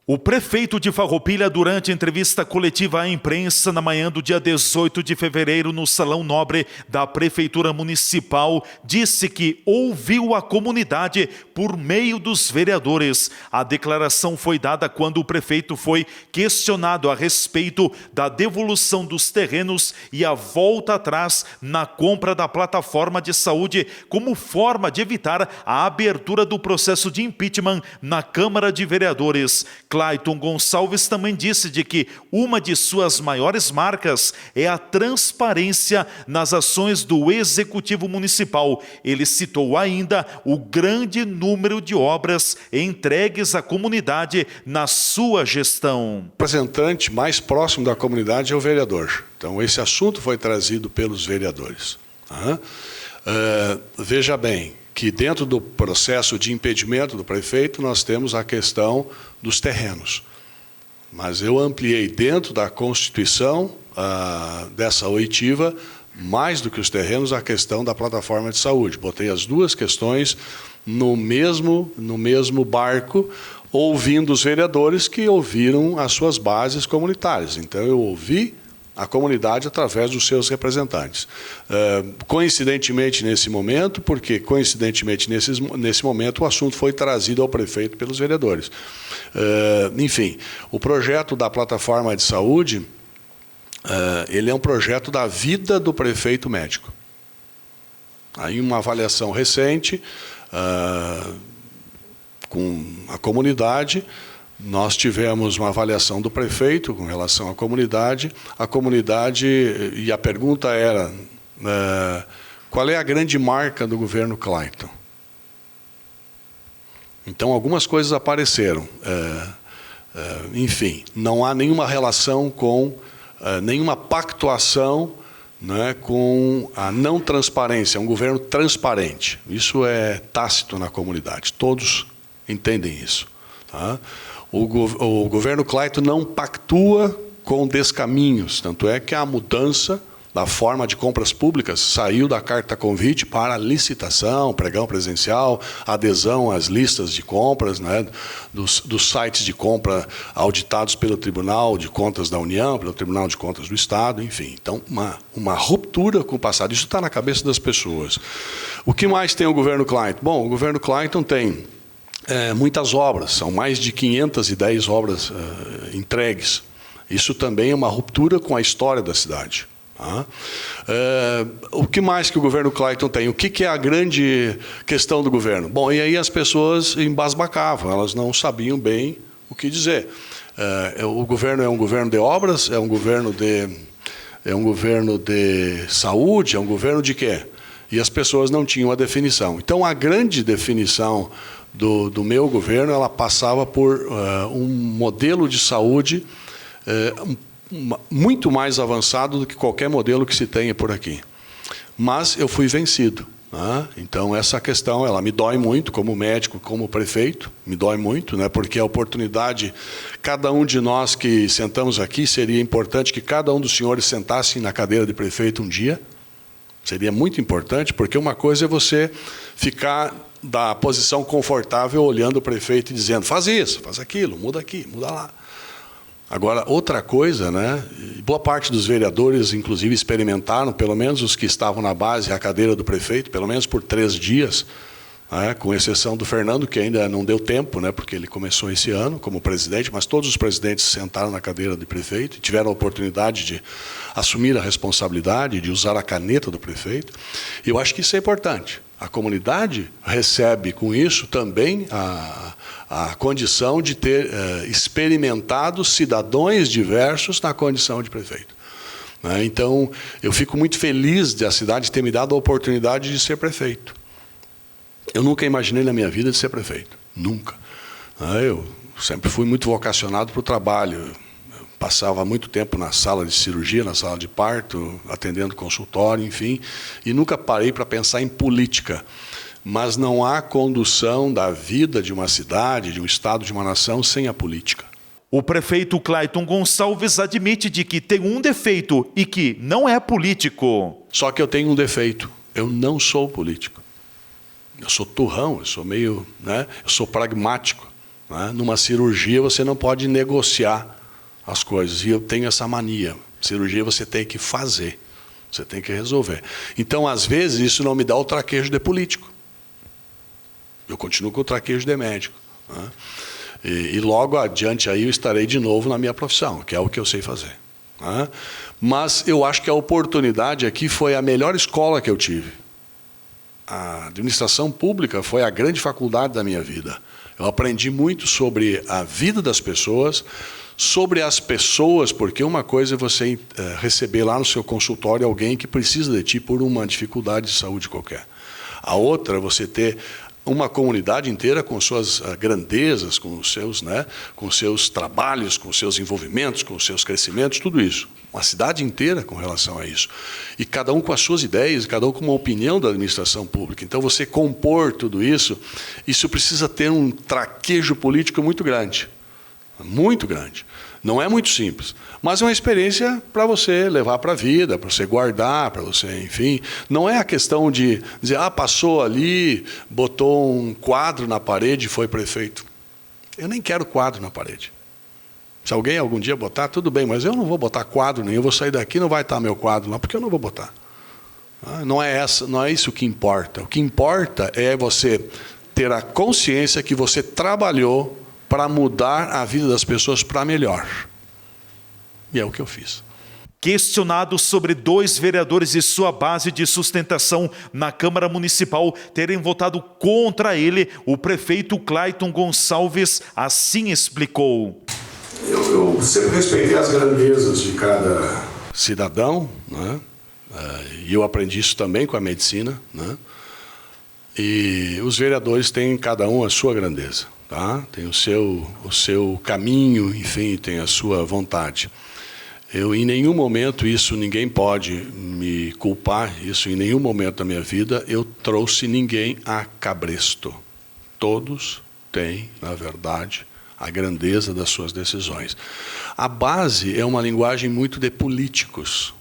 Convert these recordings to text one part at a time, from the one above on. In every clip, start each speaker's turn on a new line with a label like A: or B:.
A: O prefeito de Farroupilha, durante entrevista coletiva à imprensa na manhã do dia 18 de fevereiro no Salão Nobre da Prefeitura Municipal, disse que ouviu a comunidade por meio dos vereadores. A declaração foi dada quando o prefeito foi questionado a respeito da devolução dos terrenos e a volta atrás na compra da plataforma de saúde como forma de evitar a abertura do processo de impeachment na Câmara de Vereadores. Clayton Gonçalves também disse de que uma de suas maiores marcas é a transparência nas ações do Executivo Municipal. Ele citou ainda o grande número de obras entregues à comunidade na sua gestão.
B: O representante mais próximo da comunidade é o vereador. Então, esse assunto foi trazido pelos vereadores. Veja bem, que dentro do processo de impedimento do prefeito, nós temos a questão dos terrenos. Mas eu ampliei dentro da Constituição dessa oitiva, mais do que os terrenos, a questão da plataforma de saúde. Botei as duas questões no mesmo barco, ouvindo os vereadores que ouviram as suas bases comunitárias. Então, eu ouvi a comunidade através dos seus representantes. Coincidentemente nesse momento, porque coincidentemente nesse momento o assunto foi trazido ao prefeito pelos vereadores. Enfim, o projeto da plataforma de saúde, ele é um projeto da vida do prefeito médico. Aí uma avaliação recente com a comunidade. Nós tivemos uma avaliação do prefeito com relação à comunidade. A comunidade, e a pergunta era, qual é a grande marca do governo Clayton? Então, algumas coisas apareceram. Enfim, não há nenhuma relação com, nenhuma pactuação, né, com a não transparência, é um governo transparente. Isso é tácito na comunidade, todos entendem isso. Tá? O governo Clayton não pactua com descaminhos, tanto é que a mudança da forma de compras públicas saiu da carta convite para licitação, pregão presencial, adesão às listas de compras, né, dos sites de compra auditados pelo Tribunal de Contas da União, pelo Tribunal de Contas do Estado, enfim. Então, uma ruptura com o passado. Isso está na cabeça das pessoas. O que mais tem o governo Clayton? Bom, o governo Clayton tem muitas obras, são mais de 510 obras entregues. Isso também é uma ruptura com a história da cidade. Tá? O que mais que o governo Clayton tem? O que é a grande questão do governo? Bom, e aí as pessoas embasbacavam, elas não sabiam bem o que dizer. O governo é um governo de obras, é um governo de saúde, é um governo de quê? E as pessoas não tinham a definição. Então, a grande definição do meu governo, ela passava por um modelo de saúde muito mais avançado do que qualquer modelo que se tenha por aqui. Mas eu fui vencido. Né? Então, essa questão, ela me dói muito, como médico, como prefeito, me dói muito, né? Porque a oportunidade, cada um de nós que sentamos aqui, seria importante que cada um dos senhores sentasse na cadeira de prefeito um dia. Seria muito importante, porque uma coisa é você ficar da posição confortável olhando o prefeito e dizendo, faz isso, faz aquilo, muda aqui, muda lá. Agora, outra coisa, né? Boa parte dos vereadores, inclusive, experimentaram, pelo menos os que estavam na base, a cadeira do prefeito, pelo menos por 3 dias, né? Com exceção do Fernando, que ainda não deu tempo, né? Porque ele começou esse ano como presidente, mas todos os presidentes sentaram na cadeira de prefeito e tiveram a oportunidade de assumir a responsabilidade, de usar a caneta do prefeito. E eu acho que isso é importante. A comunidade recebe com isso também a condição de ter experimentado cidadãos diversos na condição de prefeito. Né? Então, eu fico muito feliz de a cidade ter me dado a oportunidade de ser prefeito. Eu nunca imaginei na minha vida de ser prefeito, nunca. Eu sempre fui muito vocacionado para o trabalho. Passava muito tempo na sala de cirurgia, na sala de parto, atendendo consultório, enfim, e nunca parei para pensar em política. Mas não há condução da vida de uma cidade, de um estado, de uma nação, sem a política.
A: O prefeito Clayton Gonçalves admite de que tem um defeito e que não é político.
B: Só que eu tenho um defeito, eu não sou político. Eu sou turrão, eu sou meio, né, eu sou pragmático. né? Numa cirurgia você não pode negociar as coisas, e eu tenho essa mania. Cirurgia você tem que fazer, você tem que resolver. Então, às vezes, isso não me dá o traquejo de político. Eu continuo com o traquejo de médico, né? E logo adiante aí eu estarei de novo na minha profissão, que é o que eu sei fazer, né? Mas eu acho que a oportunidade aqui foi a melhor escola que eu tive. A administração pública foi a grande faculdade da minha vida. Eu aprendi muito sobre a vida das pessoas, sobre as pessoas, porque uma coisa é você receber lá no seu consultório alguém que precisa de ti por uma dificuldade de saúde qualquer. A outra é você ter uma comunidade inteira com suas grandezas, com os seus trabalhos, com os seus envolvimentos, com os seus crescimentos, tudo isso. Uma cidade inteira com relação a isso. E cada um com as suas ideias, cada um com uma opinião da administração pública. Então, você compor tudo isso, isso precisa ter um traquejo político muito grande. Muito grande. Não é muito simples, mas é uma experiência para você levar para a vida, para você guardar, para você, enfim. Não é a questão de dizer, passou ali, botou um quadro na parede e foi prefeito. Eu nem quero quadro na parede. Se alguém algum dia botar, tudo bem, mas eu não vou botar quadro nenhum, eu vou sair daqui, não vai estar meu quadro lá, porque eu não vou botar. Não é isso que importa. O que importa é você ter a consciência que você trabalhou para mudar a vida das pessoas para melhor. E é o que eu fiz.
A: Questionado sobre 2 vereadores de sua base de sustentação na Câmara Municipal terem votado contra ele, o prefeito Clayton Gonçalves assim explicou.
B: Eu sempre respeitei as grandezas de cada cidadão, né? E eu aprendi isso também com a medicina, né? E os vereadores têm cada um a sua grandeza. Tá? Tem o seu caminho, enfim, tem a sua vontade. Eu, em nenhum momento, isso ninguém pode me culpar, isso em nenhum momento da minha vida, eu trouxe ninguém a cabresto. Todos têm, na verdade, a grandeza das suas decisões. A base é uma linguagem muito de políticos.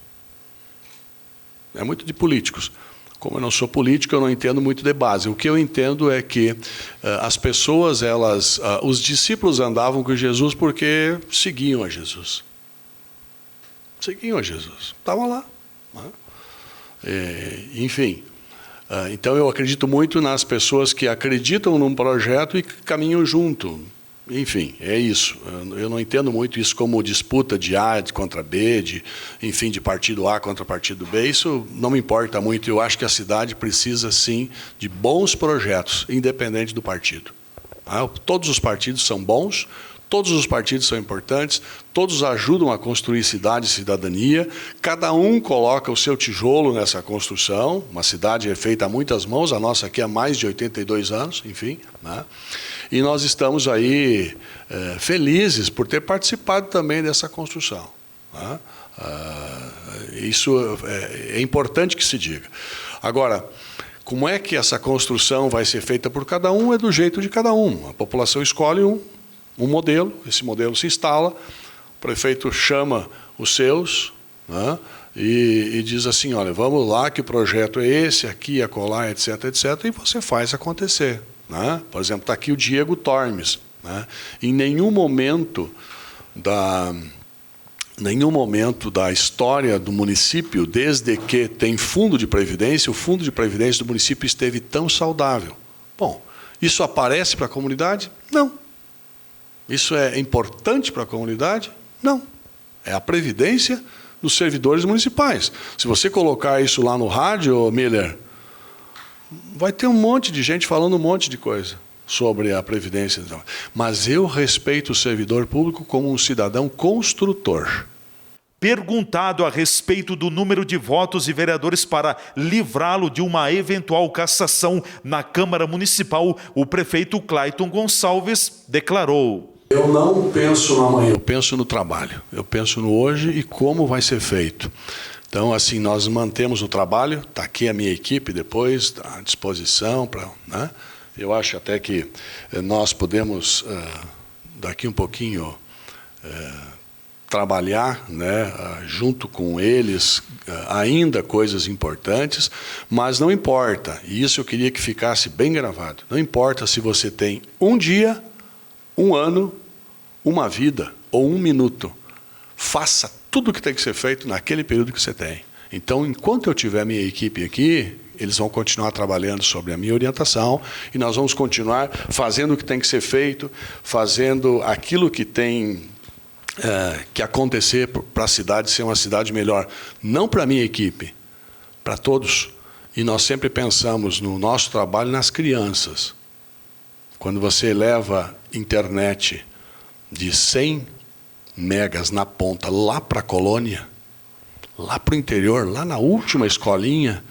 B: É muito de políticos. Como eu não sou político, eu não entendo muito de base. O que eu entendo é que as pessoas, os discípulos andavam com Jesus porque seguiam a Jesus. Seguiam a Jesus. Estavam lá. Né? Enfim. Então, eu acredito muito nas pessoas que acreditam num projeto e caminham junto. Enfim, é isso. Eu não entendo muito isso como disputa de A contra B, enfim, de partido A contra partido B. Isso não me importa muito. Eu acho que a cidade precisa, sim, de bons projetos, independente do partido. Todos os partidos são bons, todos os partidos são importantes, todos ajudam a construir cidade e cidadania, cada um coloca o seu tijolo nessa construção. Uma cidade é feita a muitas mãos, a nossa aqui há mais de 82 anos, enfim, né? E nós estamos aí felizes por ter participado também dessa construção. Né? Isso é importante que se diga. Agora, como é que essa construção vai ser feita por cada um? É do jeito de cada um. A população escolhe um modelo, esse modelo se instala, o prefeito chama os seus, né? E diz assim, olha, vamos lá, que projeto é esse, aqui, acolá, etc., etc., e você faz acontecer. Né? Por exemplo, está aqui o Diego Tormes. Né? Em nenhum momento da história do município, desde que tem fundo de previdência, o fundo de previdência do município esteve tão saudável. Bom, isso aparece para a comunidade? Não. Isso é importante para a comunidade? Não. É a previdência dos servidores municipais. Se você colocar isso lá no rádio, Miller, vai ter um monte de gente falando um monte de coisa sobre a previdência. Mas eu respeito o servidor público como um cidadão construtor.
A: Perguntado a respeito do número de votos de vereadores para livrá-lo de uma eventual cassação na Câmara Municipal, o prefeito Clayton Gonçalves declarou:
B: eu não penso no amanhã, eu penso no trabalho. Eu penso no hoje e como vai ser feito. Então, assim, nós mantemos o trabalho, está aqui a minha equipe depois, está à disposição. Né? Eu acho até que nós podemos, daqui um pouquinho, trabalhar, né, junto com eles, ainda coisas importantes, mas não importa, e isso eu queria que ficasse bem gravado, não importa se você tem um dia, um ano, uma vida ou um minuto. Faça tudo o que tem que ser feito naquele período que você tem. Então, enquanto eu tiver minha equipe aqui, eles vão continuar trabalhando sobre a minha orientação e nós vamos continuar fazendo o que tem que ser feito, fazendo aquilo que tem que acontecer para a cidade ser uma cidade melhor. Não para a minha equipe, para todos. E nós sempre pensamos no nosso trabalho nas crianças. Quando você leva internet de 100 megas na ponta lá para a colônia, lá para o interior, lá na última escolinha,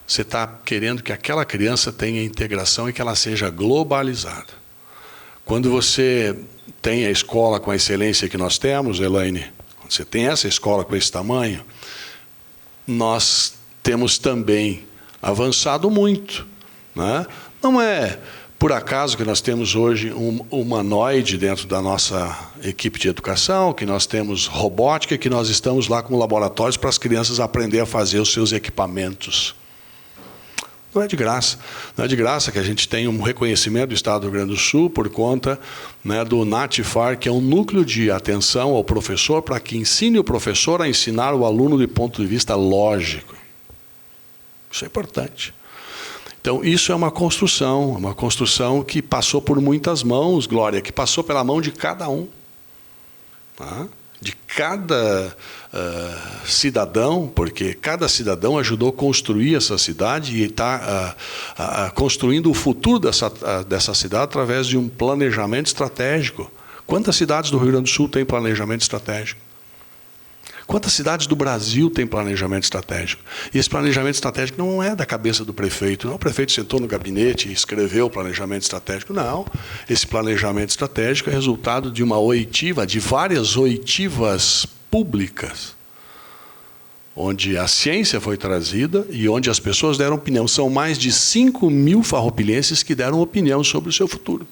B: você está querendo que aquela criança tenha integração e que ela seja globalizada. Quando você tem a escola com a excelência que nós temos, Elaine, quando você tem essa escola com esse tamanho, nós temos também avançado muito, né? Não é por acaso que nós temos hoje um humanoide dentro da nossa equipe de educação, que nós temos robótica, que nós estamos lá com laboratórios para as crianças aprenderem a fazer os seus equipamentos. Não é de graça. Não é de graça que a gente tem um reconhecimento do Estado do Rio Grande do Sul por conta, né, do NATFAR, que é um núcleo de atenção ao professor para que ensine o professor a ensinar o aluno do ponto de vista lógico. Isso é importante. Então, isso é uma construção que passou por muitas mãos, Glória, que passou pela mão de cada um. Tá? De cada cidadão, porque cada cidadão ajudou a construir essa cidade e está construindo o futuro dessa cidade através de um planejamento estratégico. Quantas cidades do Rio Grande do Sul têm planejamento estratégico? Quantas cidades do Brasil têm planejamento estratégico? E esse planejamento estratégico não é da cabeça do prefeito. Não, o prefeito sentou no gabinete e escreveu o planejamento estratégico. Não. Esse planejamento estratégico é resultado de uma oitiva, de várias oitivas públicas, onde a ciência foi trazida e onde as pessoas deram opinião. São mais de 5.000 farroupilhenses que deram opinião sobre o seu futuro.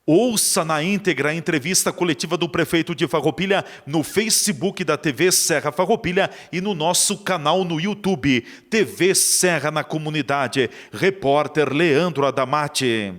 A: Ouça na íntegra a entrevista coletiva do prefeito de Farroupilha no Facebook da TV Serra Farroupilha e no nosso canal no YouTube, TV Serra na Comunidade. Repórter Leandro Adamati.